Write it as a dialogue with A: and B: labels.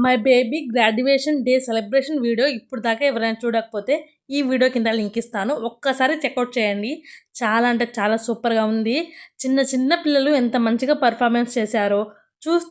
A: My baby graduation day celebration video ఇప్పుడు దాకా ఎవరైనా చూడకపోతే ఈ వీడియో కింద లింక్ ఇస్తాను, ఒక్కసారి చెక్అవుట్ చేయండి. చాలా అంటే చాలా సూపర్గా ఉంది. చిన్న చిన్న పిల్లలు ఎంత మంచిగా పర్ఫార్మెన్స్ చేశారో చూస్తూ